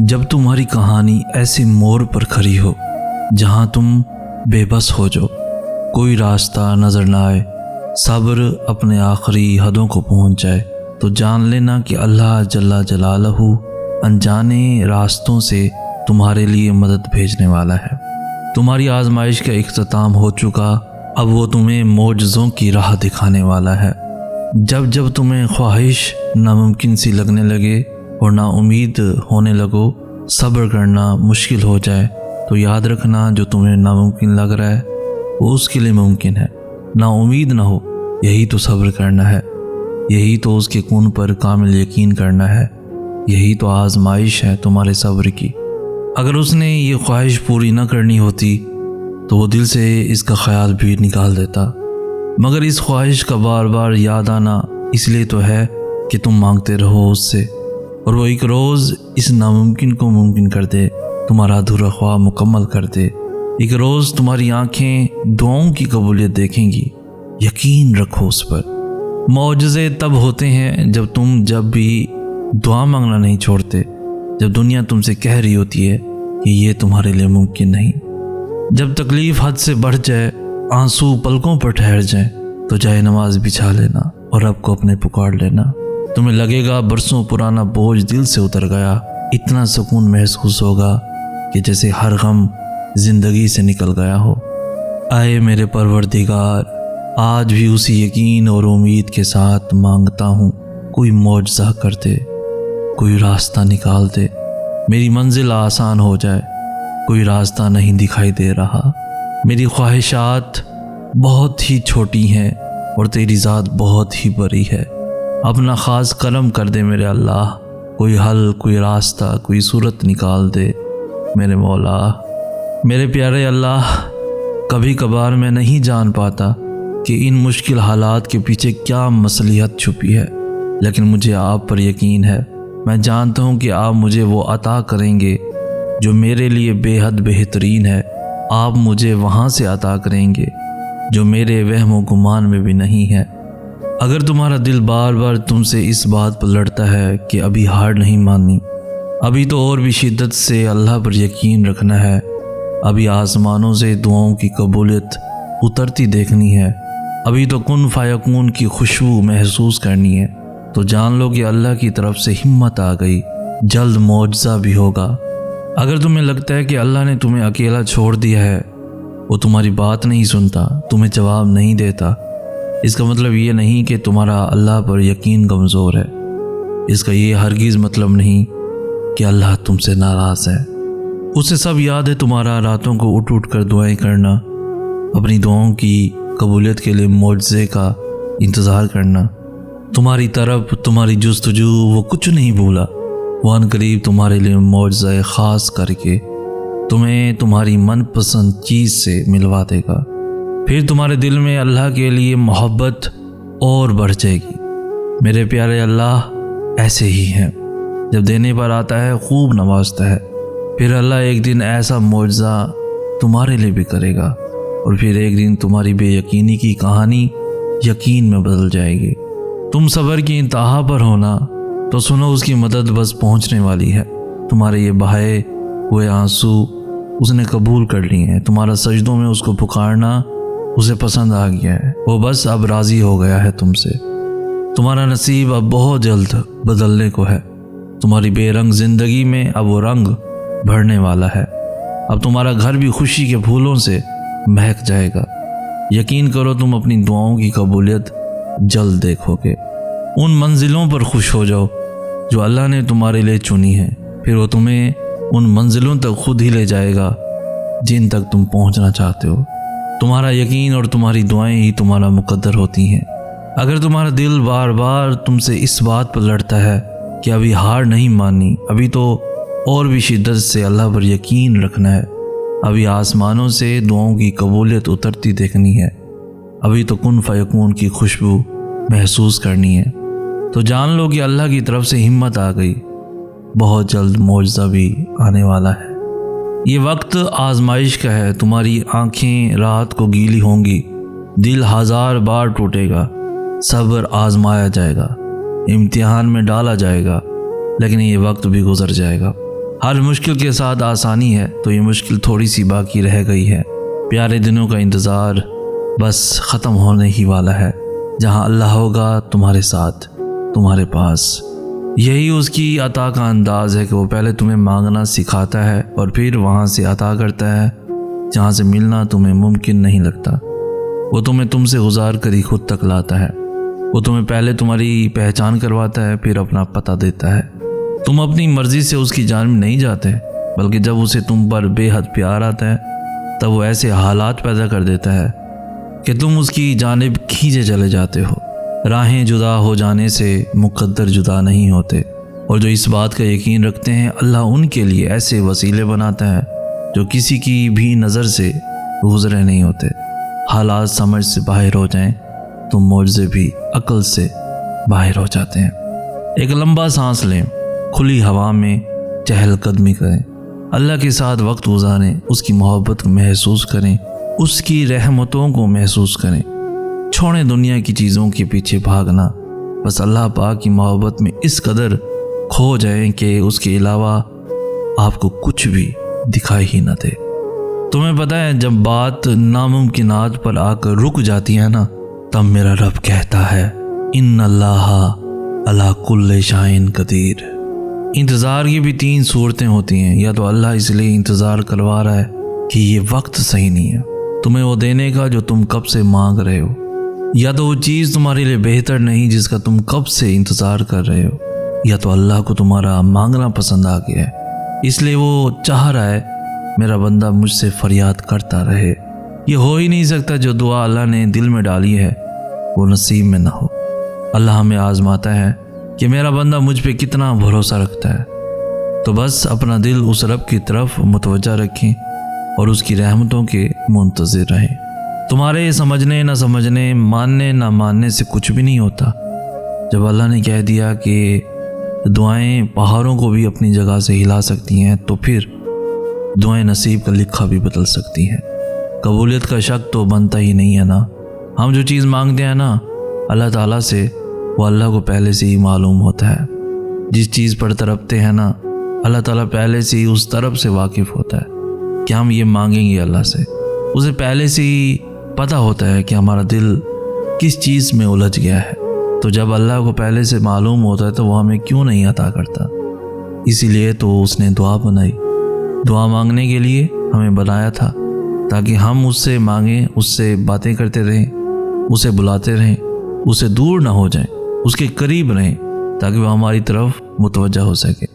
जब तुम्हारी कहानी ऐसे मोड़ पर खड़ी हो जहां तुम बेबस हो जाओ, कोई रास्ता नज़र ना आए, सब्र अपने आखिरी हदों को पहुंच जाए, तो जान लेना कि अल्लाह जल्ला जलालहू अनजाने रास्तों से तुम्हारे लिए मदद भेजने वाला है। तुम्हारी आजमाइश का इख्तिताम हो चुका, अब वो तुम्हें मौजज़ों की राह दिखाने वाला है। जब जब तुम्हें ख्वाहिश नामुमकिन सी लगने लगे और नाउमीद होने लगो, सब्र करना मुश्किल हो जाए, तो याद रखना जो तुम्हें नामुमकिन लग रहा है वो उसके लिए मुमकिन है। नाउमीद ना हो, यही तो सब्र करना है, यही तो उसके कुन पर कामिल यकीन करना है, यही तो आजमाइश है तुम्हारे सब्र की। अगर उसने ये ख्वाहिश पूरी न करनी होती तो वो दिल से इसका ख्याल भी निकाल देता, मगर इस ख्वाहिश का बार बार याद आना इसलिए तो है कि तुम मांगते रहो उससे, और वो एक रोज़ इस नामुमकिन को मुमकिन कर दे, तुम्हारा अधूरा ख्वाब मुकम्मल कर दे। एक रोज़ तुम्हारी आंखें दुआओं की कबूलियत देखेंगी, यकीन रखो उस पर। मौजज़े तब होते हैं जब भी दुआ मांगना नहीं छोड़ते, जब दुनिया तुमसे कह रही होती है कि ये तुम्हारे लिए मुमकिन नहीं। जब तकलीफ़ हद से बढ़ जाए, आंसू पलकों पर ठहर जाए, तो जाए नमाज बिछा लेना और रब को अपने पुकार लेना। तुम्हें लगेगा बरसों पुराना बोझ दिल से उतर गया, इतना सुकून महसूस होगा कि जैसे हर गम ज़िंदगी से निकल गया हो। आए मेरे परवरदिगार, आज भी उसी यकीन और उम्मीद के साथ मांगता हूँ, कोई मौजज़ा कर दे, कोई रास्ता निकाल दे, मेरी मंजिल आसान हो जाए। कोई रास्ता नहीं दिखाई दे रहा, मेरी ख्वाहिशात बहुत ही छोटी हैं और तेरी ज़ात बहुत ही बड़ी है। अपना ख़ास करम कर दे मेरे अल्लाह, कोई हल, कोई रास्ता, कोई सूरत निकाल दे मेरे मौला। मेरे प्यारे अल्लाह, कभी कभार मैं नहीं जान पाता कि इन मुश्किल हालात के पीछे क्या मसलिहत छुपी है, लेकिन मुझे आप पर यकीन है। मैं जानता हूँ कि आप मुझे वो अता करेंगे जो मेरे लिए बेहद बेहतरीन है। आप मुझे वहाँ से अता करेंगे जो मेरे वहम व गुमान में भी नहीं है। अगर तुम्हारा दिल बार बार तुमसे इस बात पर लड़ता है कि अभी हार नहीं माननी, अभी तो और भी शिद्दत से अल्लाह पर यकीन रखना है, अभी आसमानों से दुआओं की कबूलियत उतरती देखनी है, अभी तो कुन फायकून की खुशबू महसूस करनी है, तो जान लो कि अल्लाह की तरफ से हिम्मत आ गई, जल्द मौजज़ा भी होगा। अगर तुम्हें लगता है कि अल्लाह ने तुम्हें अकेला छोड़ दिया है, वो तुम्हारी बात नहीं सुनता, तुम्हें जवाब नहीं देता, इसका मतलब ये नहीं कि तुम्हारा अल्लाह पर यकीन कमज़ोर है। इसका ये हरगिज़ मतलब नहीं कि अल्लाह तुमसे नाराज़ है। उसे सब याद है तुम्हारा रातों को उठ उठ कर दुआएं करना, अपनी दुआओं की कबूलियत के लिए मौजज़े का इंतज़ार करना। तुम्हारी तरफ तुम्हारी जुस्तजू वो कुछ नहीं भूला, वो अनकरीब तुम्हारे लिए मौजज़ा ख़ास करके तुम्हें तुम्हारी मनपसंद चीज़ से मिलवा देगा। फिर तुम्हारे दिल में अल्लाह के लिए मोहब्बत और बढ़ जाएगी। मेरे प्यारे अल्लाह ऐसे ही हैं, जब देने पर आता है खूब नवाजता है। फिर अल्लाह एक दिन ऐसा मौजज़ा तुम्हारे लिए भी करेगा, और फिर एक दिन तुम्हारी बेयकीनी की कहानी यकीन में बदल जाएगी। तुम सब्र की इंतहा पर होना तो सुनो, उसकी मदद बस पहुंचने वाली है। तुम्हारे ये बहाए हुए आंसू उसने कबूल कर लिए हैं, तुम्हारा सजदों में उसको पुकारना उसे पसंद आ गया है, वो बस अब राज़ी हो गया है तुमसे। तुम्हारा नसीब अब बहुत जल्द बदलने को है। तुम्हारी बेरंग ज़िंदगी में अब वो रंग भरने वाला है। अब तुम्हारा घर भी खुशी के फूलों से महक जाएगा। यकीन करो, तुम अपनी दुआओं की कबूलियत जल्द देखोगे। उन मंजिलों पर खुश हो जाओ जो अल्लाह ने तुम्हारे लिए चुनी है, फिर वो तुम्हें उन मंजिलों तक खुद ही ले जाएगा जिन तक तुम पहुंचना चाहते हो। तुम्हारा यकीन और तुम्हारी दुआएं ही तुम्हारा मुकद्दर होती हैं। अगर तुम्हारा दिल बार बार तुमसे इस बात पर लड़ता है कि अभी हार नहीं माननी, अभी तो और भी शिद्दत से अल्लाह पर यकीन रखना है, अभी आसमानों से दुआओं की कबूलियत उतरती देखनी है, अभी तो कुन फयकून की खुशबू महसूस करनी है, तो जान लो कि अल्लाह की तरफ से हिम्मत आ गई। बहुत जल्द मौजज़ा भी आने वाला है। ये वक्त आजमाइश का है। तुम्हारी आंखें रात को गीली होंगी, दिल 1000 बार टूटेगा, सब्र आजमाया जाएगा, इम्तिहान में डाला जाएगा, लेकिन ये वक्त भी गुजर जाएगा। हर मुश्किल के साथ आसानी है, तो ये मुश्किल थोड़ी सी बाकी रह गई है। प्यारे दिनों का इंतज़ार बस ख़त्म होने ही वाला है। जहाँ अल्लाह होगा तुम्हारे साथ, तुम्हारे पास। यही उसकी अता का अंदाज़ है कि वो पहले तुम्हें मांगना सिखाता है और फिर वहाँ से अता करता है जहाँ से मिलना तुम्हें मुमकिन नहीं लगता। वो तुम्हें तुमसे गुजार कर ही खुद तक लाता है। वो तुम्हें पहले तुम्हारी पहचान करवाता है, फिर अपना पता देता है। तुम अपनी मर्ज़ी से उसकी जानिब नहीं जाते, बल्कि जब उसे तुम पर बेहद प्यार आता है तब वो ऐसे हालात पैदा कर देता है कि तुम उसकी जानिब खींचे चले जाते हो। राहें जुदा हो जाने से मुकद्दर जुदा नहीं होते, और जो इस बात का यकीन रखते हैं अल्लाह उनके लिए ऐसे वसीले बनाता है जो किसी की भी नज़र से गुजरे नहीं होते। हालात समझ से बाहर हो जाएं तो मौजज़े भी अक्ल से बाहर हो जाते हैं। एक लंबा सांस लें, खुली हवा में चहलकदमी करें, अल्लाह के साथ वक्त गुजारें, उसकी मोहब्बत को महसूस करें, उसकी रहमतों को महसूस करें। छोड़ें दुनिया की चीज़ों के पीछे भागना, बस अल्लाह पाक की मोहब्बत में इस कदर खो जाएं कि उसके अलावा आपको कुछ भी दिखाई ही न दे। तुम्हें पता है, जब बात नामुमकिनात पर आकर रुक जाती है ना, तब मेरा रब कहता है इन्नल्लाह अला कुल्ले शाइन कदीर। इंतज़ार की भी 3 सूरतें होती हैं। या तो अल्लाह इसलिए इंतज़ार करवा रहा है कि ये वक्त सही नहीं है तुम्हें वो देने का जो तुम कब से मांग रहे हो, या तो वो चीज़ तुम्हारे लिए बेहतर नहीं जिसका तुम कब से इंतज़ार कर रहे हो, या तो अल्लाह को तुम्हारा मांगना पसंद आ गया है, इसलिए वो चाह रहा है मेरा बंदा मुझसे फरियाद करता रहे। ये हो ही नहीं सकता जो दुआ अल्लाह ने दिल में डाली है वो नसीब में ना हो। अल्लाह हमें आजमाता है कि मेरा बंदा मुझ पे कितना भरोसा रखता है। तो बस अपना दिल उस रब की तरफ मुतवज्जा रखें और उसकी रहमतों के मुंतज़िर रहें। तुम्हारे समझने ना समझने, मानने ना मानने से कुछ भी नहीं होता। जब अल्लाह ने कह दिया कि दुआएं पहाड़ों को भी अपनी जगह से हिला सकती हैं, तो फिर दुआएं नसीब का लिखा भी बदल सकती हैं। कबूलियत का शक तो बनता ही नहीं है ना। हम जो चीज़ मांगते हैं ना अल्लाह ताला से, वो अल्लाह को पहले से ही मालूम होता है। जिस चीज़ पर तड़पते हैं ना, अल्लाह ताला पहले से ही उस तरफ से वाकिफ़ होता है कि हम ये मांगेंगे अल्लाह से। उसे पहले से ही पता होता है कि हमारा दिल किस चीज़ में उलझ गया है। तो जब अल्लाह को पहले से मालूम होता है तो वो हमें क्यों नहीं अता करता। इसीलिए तो उसने दुआ बनाई। दुआ मांगने के लिए हमें बनाया था ताकि हम उससे मांगें, उससे बातें करते रहें, उसे बुलाते रहें, उसे दूर ना हो जाएं, उसके करीब रहें, ताकि वह हमारी तरफ मुतवज्जा हो सके।